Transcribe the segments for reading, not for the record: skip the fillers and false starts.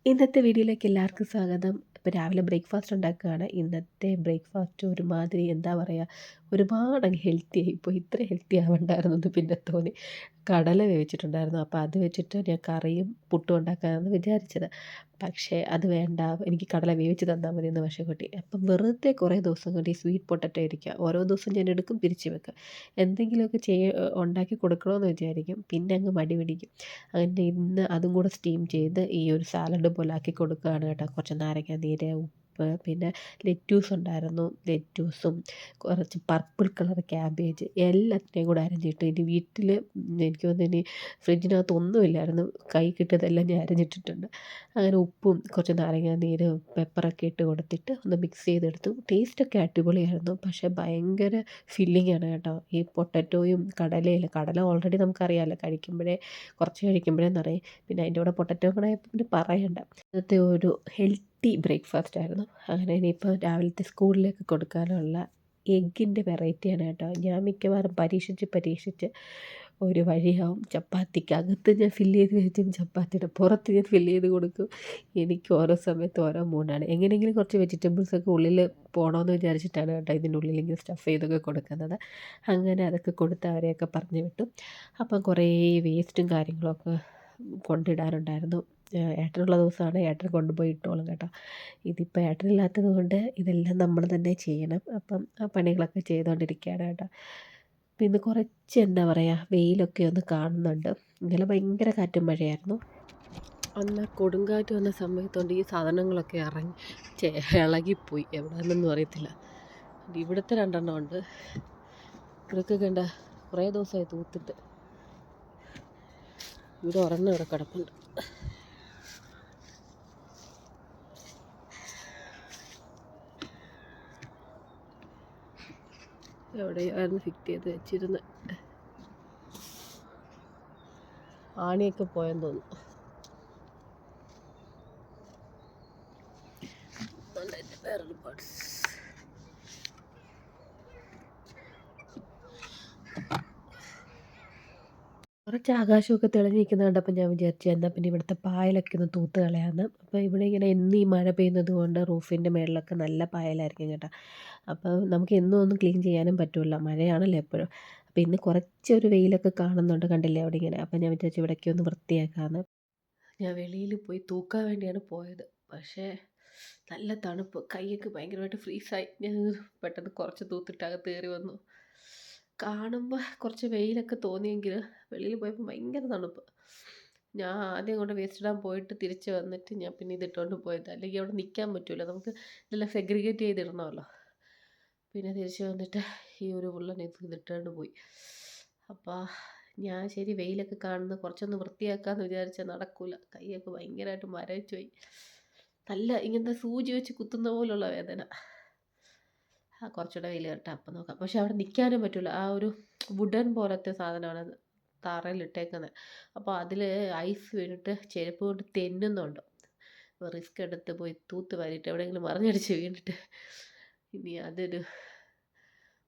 ഇന്നത്തെ വീഡിയോയിലേക്ക് എല്ലാവർക്കും സ്വാഗതം. ഇപ്പോൾ രാവിലെ ബ്രേക്ക്ഫാസ്റ്റ് ഉണ്ടാക്കുകയാണ്. ഇന്നത്തെ ബ്രേക്ക്ഫാസ്റ്റ് ഒരുമാതിരി എന്താ പറയുക, ഒരുപാടങ്ങ് ഹെൽത്തി ആയിപ്പോയി. ഇത്ര ഹെൽത്തി ആവണ്ടായിരുന്നെന്ന് പിന്നെ തോന്നി. കടല വേവിച്ചിട്ടുണ്ടായിരുന്നു. അപ്പോൾ അത് വെച്ചിട്ട് ഞാൻ കറിയും പുട്ടും ഉണ്ടാക്കാമെന്ന് വിചാരിച്ചത്. പക്ഷേ അത് വേണ്ട, എനിക്ക് കടല വേവിച്ച് തന്നാൽ മതിയെന്ന് പശുക്കുട്ടി. അപ്പം വെറുതെ കുറേ ദിവസം കൊണ്ട് ഈ സ്വീറ്റ് പൊട്ടറ്റോ ഇരിക്കുക. ഓരോ ദിവസം ഞാൻ എടുക്കും, തിരിച്ച് വെക്കും. എന്തെങ്കിലുമൊക്കെ ഉണ്ടാക്കി കൊടുക്കണമെന്ന് വിചാരിക്കും. പിന്നെ അങ്ങ് മടി പിടിക്കും. അങ്ങനെ ഇന്ന് അതും കൂടെ സ്റ്റീം ചെയ്ത് ഈ ഒരു സാലഡ് പോലെ ആക്കി കൊടുക്കുകയാണ് കേട്ടോ. കുറച്ച് നാരങ്ങാനീര്, ഉപ്പ്, പിന്നെ ലെറ്റ്യൂസ് ഉണ്ടായിരുന്നു. ലെറ്റ്യൂസും കുറച്ച് പർപ്പിൾ കളർ ക്യാബേജ് എല്ലാത്തിനെയും കൂടെ അരിഞ്ഞിട്ട്, ഇനി വീട്ടിൽ എനിക്ക് തോന്നുന്നു ഇനി ഫ്രിഡ്ജിനകത്ത് ഒന്നുമില്ലായിരുന്നു, കൈ കിട്ടിയതെല്ലാം ഞാൻ അരിഞ്ഞിട്ടിട്ടുണ്ട്. അങ്ങനെ ഉപ്പും കുറച്ച് നാരങ്ങാനീര്, പെപ്പറൊക്കെ ഇട്ട് കൊടുത്തിട്ട് ഒന്ന് മിക്സ് ചെയ്തെടുത്തു. ടേസ്റ്റൊക്കെ അടിപൊളിയായിരുന്നു. പക്ഷേ ഭയങ്കര ഫില്ലിങ്ങാണ് കേട്ടോ. ഈ പൊട്ടറ്റോയും കടലയില്ല, കടല ഓൾറെഡി നമുക്കറിയാമല്ലോ, കുറച്ച് കഴിക്കുമ്പോഴേ നിറയും. പിന്നെ അതിൻ്റെ കൂടെ പൊട്ടറ്റോ കൂടെ ആയപ്പോൾ പിന്നെ പറയണ്ട. ഇന്നത്തെ ഒരു ഹെൽത്തി ബ്രേക്ക്ഫാസ്റ്റ് ആയിരുന്നു. അങ്ങനെ ഇനിയിപ്പോൾ രാവിലത്തെ സ്കൂളിലേക്ക് കൊടുക്കാനുള്ള എഗ്ഗിൻ്റെ വെറൈറ്റിയാണ് കേട്ടോ. ഞാൻ മിക്കവാറും പരീക്ഷിച്ച് ഒരു വഴിയാവും. ചപ്പാത്തിക്ക് അകത്ത് ഞാൻ ഫില്ല് ചെയ്ത് വെച്ചും ചപ്പാത്തിയുടെ പുറത്ത് ഞാൻ ഫില്ല് ചെയ്ത് കൊടുക്കും. എനിക്ക് ഓരോ സമയത്ത് ഓരോ മൂഡാണ്. എങ്ങനെയെങ്കിലും കുറച്ച് വെജിറ്റബിൾസൊക്കെ ഉള്ളിൽ പോകണമെന്ന് വിചാരിച്ചിട്ടാണ് കേട്ടോ ഇതിൻ്റെ ഉള്ളിൽ ഇങ്ങനെ സ്റ്റഫ് ചെയ്തൊക്കെ കൊടുക്കുന്നത്. അങ്ങനെ അതൊക്കെ കൊടുത്ത് അവരെയൊക്കെ പറഞ്ഞു വിട്ടു. അപ്പം കുറേ വേസ്റ്റും കാര്യങ്ങളൊക്കെ കൊണ്ടിടാനുണ്ടായിരുന്നു. ഏട്ടനുള്ള ദിവസമാണ്, ഏട്ടൻ കൊണ്ടുപോയി ഇട്ടോളും കേട്ടോ. ഇതിപ്പോൾ ഏട്ടനില്ലാത്തത് കൊണ്ട് ഇതെല്ലാം നമ്മൾ തന്നെ ചെയ്യണം. അപ്പം ആ പണികളൊക്കെ ചെയ്തുകൊണ്ടിരിക്കുകയാണ് കേട്ടോ. പിന്നെ കുറച്ച് എന്താ പറയുക, വെയിലൊക്കെ ഒന്ന് കാണുന്നുണ്ട്. ഇന്നലെ ഭയങ്കര കാറ്റും മഴയായിരുന്നു. അന്ന് കൊടുങ്കാറ്റ് വന്ന സമയത്തുകൊണ്ട് ഈ സാധനങ്ങളൊക്കെ ഇളകിപ്പോയി. എവിടെയാണെന്നൊന്നും അറിയത്തില്ല. ഇവിടുത്തെ രണ്ടെണ്ണം ഉണ്ട്. ഇവിടെയൊക്കെ കണ്ട കുറേ ദിവസമായി തൂത്തിട്ട്. ഇവിടെ ഒരെണ്ണം ഇവിടെ കിടപ്പുണ്ട്. എവിടെയായിരുന്നു ഫിറ്റ് ചെയ്ത് വെച്ചിരുന്നത്. ആണിയൊക്കെ പോയെന്ന് തോന്നുന്നു. വേറൊരു പാർട്സ് കുറച്ച് ആകാശമൊക്കെ തെളിഞ്ഞിരിക്കുന്നത് കണ്ടപ്പോൾ ഞാൻ വിചാരിച്ചു എന്നാൽ പിന്നെ ഇവിടുത്തെ പായലൊക്കെ ഒന്ന് തൂത്ത് കളയാമെന്ന്. അപ്പോൾ ഇവിടെ ഇങ്ങനെ എന്നും ഈ മഴ പെയ്യുന്നത് കൊണ്ട് റൂഫിൻ്റെ മേളിലൊക്കെ നല്ല പായലായിരിക്കും കേട്ടോ. അപ്പോൾ നമുക്ക് എന്നും ഒന്നും ക്ലീൻ ചെയ്യാനും പറ്റില്ല, മഴയാണല്ലോ എപ്പോഴും. അപ്പോൾ ഇന്ന് കുറച്ചൊരു വെയിലൊക്കെ കാണുന്നുണ്ട്, കണ്ടില്ലേ അവിടെ ഇങ്ങനെ. അപ്പോൾ ഞാൻ വിചാരിച്ചു ഇവിടേക്ക് ഒന്ന് വൃത്തിയാക്കാമെന്ന്. ഞാൻ വെളിയിൽ പോയി തൂക്കാൻ വേണ്ടിയാണ് പോയത്. പക്ഷേ നല്ല തണുപ്പ്, കൈയൊക്കെ ഭയങ്കരമായിട്ട് ഫ്രീസായി. ഞാൻ പെട്ടെന്ന് കുറച്ച് തൂത്തിട്ട് അകത്ത് കയറി വന്നു. കാണുമ്പോൾ കുറച്ച് വെയിലൊക്കെ തോന്നിയെങ്കിൽ വെളിയിൽ പോയപ്പോൾ ഭയങ്കര തണുപ്പ്. ഞാൻ ആദ്യം കൊണ്ട് വേസ്റ്റ് ഇടാൻ പോയിട്ട് തിരിച്ച് വന്നിട്ട് ഞാൻ പിന്നെ ഇതിട്ടുകൊണ്ട് പോയത്. അല്ലെങ്കിൽ അവിടെ നിൽക്കാൻ പറ്റില്ല, നമുക്ക് ഇതെല്ലാം സെഗ്രിഗേറ്റ് ചെയ്തിടണമല്ലോ. പിന്നെ തിരിച്ച് വന്നിട്ട് ഈ ഒരു ഉള്ളൻ ഇതിട്ടുകൊണ്ട് പോയി. അപ്പോൾ ഞാൻ ശരി വെയിലൊക്കെ കാണുന്ന കുറച്ചൊന്ന് വൃത്തിയാക്കാമെന്ന് വിചാരിച്ചാൽ നടക്കില്ല. കൈയൊക്കെ ഭയങ്കരമായിട്ട് മരവിച്ച് പോയി. നല്ല ഇങ്ങനത്തെ സൂചി വെച്ച് കുത്തുന്ന പോലുള്ള വേദന. കുറച്ചുകൂടെ വെയിൽ കേട്ടോ, അപ്പം നോക്കാം. പക്ഷെ അവിടെ നിൽക്കാനും പറ്റില്ല. ആ ഒരു വുഡൻ പോലത്തെ സാധനമാണ് തറയിലിട്ടേക്കുന്നത്. അപ്പോൾ അതിൽ ഐസ് വീണിട്ട് ചെരുപ്പ് കൊണ്ട് തെന്നുന്നുണ്ട്. റിസ്ക് എടുത്ത് പോയി തൂത്ത് വാരിയിട്ട് എവിടെയെങ്കിലും മറിഞ്ഞടിച്ച് വീണിട്ട് ഇനി അതൊരു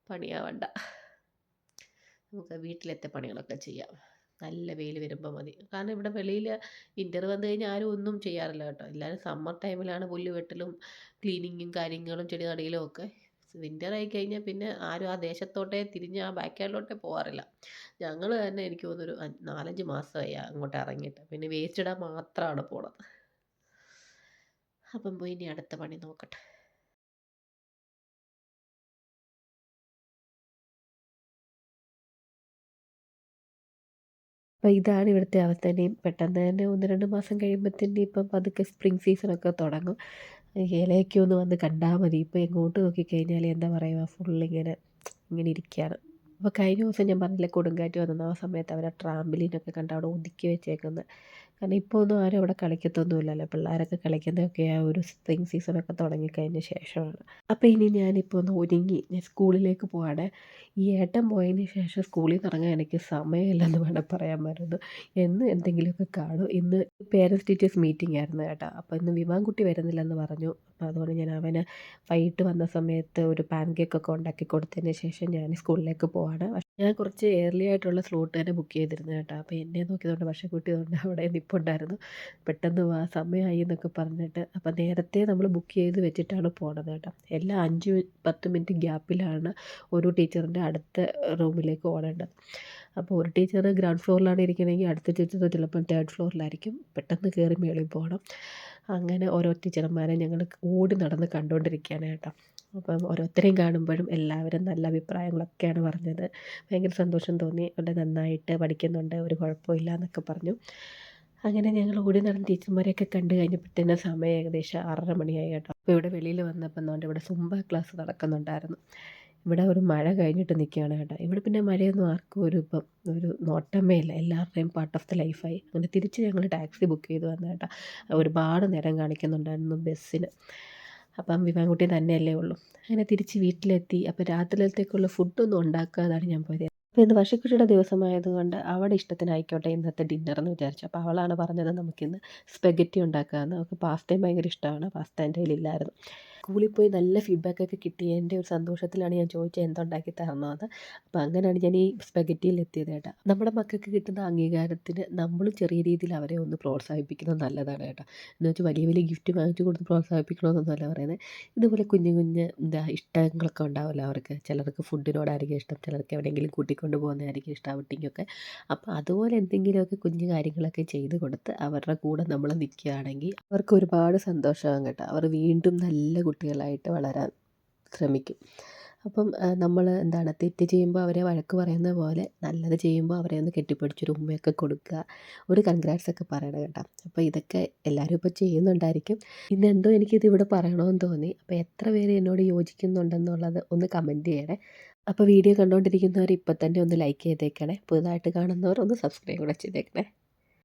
പണിയാവണ്ട. നമുക്ക് വീട്ടിലത്തെ പണികളൊക്കെ ചെയ്യാം. നല്ല വെയിൽ വരുമ്പോൾ മതി. കാരണം ഇവിടെ വെളിയിൽ വിൻ്റർ വന്നു കഴിഞ്ഞാൽ ആരും ഒന്നും ചെയ്യാറില്ല കേട്ടോ. എല്ലാവരും സമ്മർ ടൈമിലാണ് പുല്ല് വെട്ടലും ക്ലീനിങ്ങും കാര്യങ്ങളും ചെടി നടയിലും ഒക്കെ. വിൻ്റർ ആയി കഴിഞ്ഞാൽ പിന്നെ ആരും ആ ദേശത്തോട്ടേ തിരിഞ്ഞ് ആ ബാക്ക്യാർഡിലോട്ടേ പോകാറില്ല. ഞങ്ങൾ തന്നെ എനിക്ക് തോന്നുന്നൊരു 4-5 മാസമായി അങ്ങോട്ട് ഇറങ്ങിയിട്ട്. പിന്നെ വേസ്റ്റ് ഇടാൻ മാത്രമാണ് പോണത്. അപ്പം പോയി ഇനി അടുത്ത പണി നോക്കട്ടെ. അപ്പോൾ ഇതാണ് ഇവിടുത്തെ അവസ്ഥ. ഇനിയും പെട്ടെന്ന് തന്നെ 1-2 മാസം കഴിയുമ്പോഴത്തേന് ഇപ്പം പതുക്കെ സ്പ്രിംഗ് സീസണൊക്കെ തുടങ്ങും. ഇലയൊക്കെ ഒന്ന് വന്ന് കണ്ടാൽ മതി. ഇപ്പോൾ എങ്ങോട്ട് നോക്കിക്കഴിഞ്ഞാൽ എന്താ പറയുക, ഫുള്ളിങ്ങനെ ഇരിക്കുകയാണ്. അപ്പോൾ കഴിഞ്ഞ ദിവസം ഞാൻ പറഞ്ഞില്ലേ കൊടുങ്കാറ്റ് വന്നെന്ന്, ആ സമയത്ത് അവർ ആ ട്രാമ്പലീനൊക്കെ കണ്ട് അവിടെ ഒതുക്കി വെച്ചേക്കുന്നത്. കാരണം ഇപ്പോൾ ഒന്നും ആരും അവിടെ കളിക്കത്തൊന്നുമില്ലല്ലോ. പിള്ളേരൊക്കെ കളിക്കുന്നതൊക്കെ ആ ഒരു സ്പ്രിംഗ് സീസണൊക്കെ തുടങ്ങിക്കഴിഞ്ഞ ശേഷമാണ്. അപ്പോൾ ഇനി ഞാനിപ്പോൾ ഒന്ന് ഒരുങ്ങി ഞാൻ സ്കൂളിലേക്ക് പോവാണ്. ഈ ഏട്ടൻ പോയതിന് ശേഷം സ്കൂളിൽ നിന്ന് ഇറങ്ങാൻ എനിക്ക് സമയമില്ലെന്ന് വേണം പറയാമായിരുന്നു. എന്നും എന്തെങ്കിലുമൊക്കെ കാണും. ഇന്ന് പേരൻറ്റ്സ് ടീച്ചേഴ്സ് മീറ്റിംഗ് ആയിരുന്നു കേട്ടോ. അപ്പോൾ ഇന്ന് വിവാൻകുട്ടി വരുന്നില്ലെന്ന് പറഞ്ഞു. അപ്പോൾ അതുകൊണ്ട് ഞാൻ അവന് വൈകിട്ട് വന്ന സമയത്ത് ഒരു പാൻ കേക്കൊക്കെ ഉണ്ടാക്കി കൊടുത്തതിന് ശേഷം ഞാൻ സ്കൂളിലേക്ക് പോവാണ്. ഞാൻ കുറച്ച് ഏർലി ആയിട്ടുള്ള സ്ലോട്ട് തന്നെ ബുക്ക് ചെയ്തിരുന്നു കേട്ടോ. അപ്പോൾ എന്നെ നോക്കിയതുകൊണ്ട് വർഷക്കുട്ടി അതുകൊണ്ട് അവിടെ നിൽപ്പുണ്ടായിരുന്നു. പെട്ടെന്ന് വാ സമയമായി എന്നൊക്കെ പറഞ്ഞിട്ട്. അപ്പോൾ നേരത്തെ നമ്മൾ ബുക്ക് ചെയ്ത് വെച്ചിട്ടാണ് പോണത് കേട്ടോ. എല്ലാം 5-10 മിനിറ്റ് ഗ്യാപ്പിലാണ് ഓരോ ടീച്ചറിൻ്റെ അടുത്ത റൂമിലേക്ക് ഓടേണ്ടത്. അപ്പോൾ ഒരു ടീച്ചർ ഗ്രൗണ്ട് ഫ്ലോറിലാണ് ഇരിക്കണമെങ്കിൽ അടുത്ത ടീച്ചർ ചിലപ്പം തേർഡ് ഫ്ലോറിലായിരിക്കും. പെട്ടെന്ന് കയറി മേളിൽ പോകണം. അങ്ങനെ ഓരോ ടീച്ചർമാരെ ഞങ്ങൾ ഓടി നടന്ന് കണ്ടുകൊണ്ടിരിക്കുകയാണ് കേട്ടോ. അപ്പം ഓരോരുത്തരെയും കാണുമ്പോഴും എല്ലാവരും നല്ല അഭിപ്രായങ്ങളൊക്കെയാണ് പറഞ്ഞത്. ഭയങ്കര സന്തോഷം തോന്നി. വളരെ നന്നായിട്ട് പഠിക്കുന്നുണ്ട്, ഒരു കുഴപ്പമില്ല എന്നൊക്കെ പറഞ്ഞു. അങ്ങനെ ഞങ്ങൾ ഓടി നടന്ന് ടീച്ചർമാരെയൊക്കെ കണ്ട് കഴിഞ്ഞപ്പോഴത്തേനും സമയം ഏകദേശം 6:30 മണിയായി കേട്ടോ. അപ്പോൾ ഇവിടെ വെളിയിൽ വന്നപ്പോൾ എന്തുകൊണ്ട് ഇവിടെ സുംബ ക്ലാസ് നടക്കുന്നുണ്ടായിരുന്നു. ഇവിടെ ഒരു മഴ കഴിഞ്ഞിട്ട് നിൽക്കുകയാണ് കേട്ടോ. ഇവിടെ പിന്നെ മഴയൊന്നും ആർക്കും ഇപ്പം ഒരു നോട്ടമേ ഇല്ല. എല്ലാവരുടെയും പാർട്ട് ഓഫ് ദ ലൈഫായി. അങ്ങനെ തിരിച്ച് ഞങ്ങൾ ടാക്സി ബുക്ക് ചെയ്ത് വന്നു കേട്ടോ. ഒരുപാട് നേരം കാണിക്കുന്നുണ്ടായിരുന്നു ബസ്സിന്. അപ്പം വിവാൻകുട്ടി തന്നെയല്ലേ ഉള്ളൂ. അങ്ങനെ തിരിച്ച് വീട്ടിലെത്തി. അപ്പോൾ രാത്രിയിലത്തേക്കുള്ള ഫുഡൊന്നും ഉണ്ടാക്കാതാണ് ഞാൻ പോയത്. അപ്പോൾ ഇന്ന് വർഷക്കുട്ടിയുടെ ദിവസമായതുകൊണ്ട് അവളുടെ ഇഷ്ടത്തിനായിക്കോട്ടെ ഇന്നത്തെ ഡിന്നറെന്ന് വിചാരിച്ചു. അപ്പോൾ അവളാണ് പറഞ്ഞത് നമുക്കിന്ന് സ്പെഗറ്റി ഉണ്ടാക്കാമെന്ന്. അവൾക്ക് പാസ്തയും ഭയങ്കര ഇഷ്ടമാണ്. പാസ്ത എൻ്റെ കയ്യിലില്ലായിരുന്നു. സ്കൂളിൽ പോയി നല്ല ഫീഡ്ബാക്കൊക്കെ കിട്ടിയതിൻ്റെ ഒരു സന്തോഷത്തിലാണ് ഞാൻ ചോദിച്ചത് എന്തുണ്ടാക്കി തരണമെന്ന്. അപ്പോൾ അങ്ങനെയാണ് ഞാൻ ഈ സ്പെഗറ്റിയിൽ എത്തിയത് കേട്ടോ. നമ്മുടെ മക്കൾക്ക് കിട്ടുന്ന അംഗീകാരത്തിന് നമ്മളും ചെറിയ രീതിയിൽ അവരെ ഒന്ന് പ്രോത്സാഹിപ്പിക്കുന്നത് നല്ലതാണ് കേട്ടോ. എന്ന് വെച്ചാൽ വലിയ വലിയ ഗിഫ്റ്റ് വാങ്ങിച്ചു കൊടുത്ത് പ്രോത്സാഹിപ്പിക്കണമെന്നൊന്നുമല്ല പറയുന്നത്. ഇതുപോലെ കുഞ്ഞു കുഞ്ഞ് ഇഷ്ടങ്ങളൊക്കെ ഉണ്ടാവുമല്ലോ അവർക്ക്. ചിലർക്ക് ഫുഡിനോടായിരിക്കും ഇഷ്ടം, ചിലർക്ക് എവിടെയെങ്കിലും കൂട്ടിക്കൊണ്ട് പോകുന്നതായിരിക്കും ഇഷ്ടം, ഔട്ടിങ്ങൊക്കെ. അപ്പോൾ അതുപോലെ എന്തെങ്കിലുമൊക്കെ കുഞ്ഞു കാര്യങ്ങളൊക്കെ ചെയ്ത് കൊടുത്ത് അവരുടെ കൂടെ നമ്മൾ നിൽക്കുകയാണെങ്കിൽ അവർക്ക് ഒരുപാട് സന്തോഷമാകും കേട്ടോ. അവർ വീണ്ടും നല്ല കുട്ടികളായിട്ട് വളരാൻ ശ്രമിക്കും. അപ്പം നമ്മൾ എന്താണ് തെറ്റ് ചെയ്യുമ്പോൾ അവരെ വഴക്ക് പറയുന്ന പോലെ നല്ലത് ചെയ്യുമ്പോൾ അവരെ ഒന്ന് കെട്ടിപ്പിടിച്ചൊരു ഉമ്മയൊക്കെ കൊടുക്കുക, ഒരു കൺഗ്രാറ്റ്സ് ഒക്കെ പറയണം കേട്ടോ. അപ്പോൾ ഇതൊക്കെ എല്ലാവരും ഇപ്പോൾ ചെയ്യുന്നുണ്ടായിരിക്കും. ഇന്നെന്തോ എനിക്കിത് ഇവിടെ പറയണമെന്ന് തോന്നി. അപ്പോൾ എത്ര പേര് എന്നോട് യോജിക്കുന്നുണ്ടെന്നുള്ളത് ഒന്ന് കമൻറ്റ് ചെയ്യണേ. അപ്പോൾ വീഡിയോ കണ്ടുകൊണ്ടിരിക്കുന്നവർ ഇപ്പം തന്നെ ഒന്ന് ലൈക്ക് ചെയ്തേക്കണേ. പുതുതായിട്ട് കാണുന്നവർ ഒന്ന് സബ്സ്ക്രൈബ് കൂടെ ചെയ്തേക്കണേ.